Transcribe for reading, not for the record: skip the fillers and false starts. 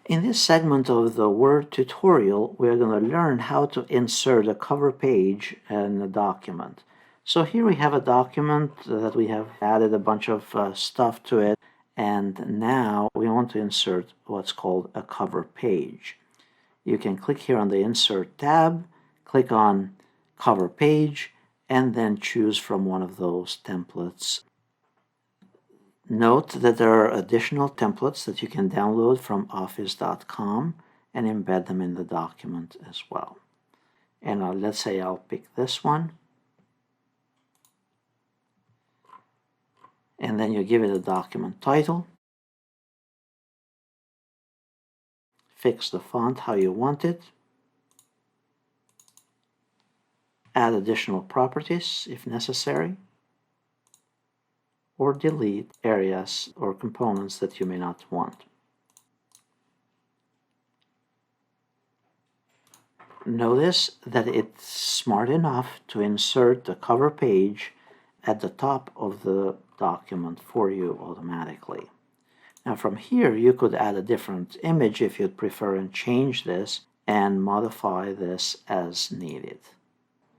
In this segment of the Word tutorial, we're going to learn how to insert a cover page in a document. So here we have a document that we have added a bunch of stuff to it, and now we want to insert what's called a cover page. You can click here on the Insert tab, click on Cover Page, and then choose from one of those templates. Note that there are additional templates that you can download from office.com and embed them in the document as well. And let's say I'll pick this one. And then you give it a document title. Fix the font how you want it. Add additional properties if necessary, or delete areas or components that you may not want. Notice that it's smart enough to insert the cover page at the top of the document for you automatically. Now from here you could add a different image if you'd prefer and change this and modify this as needed.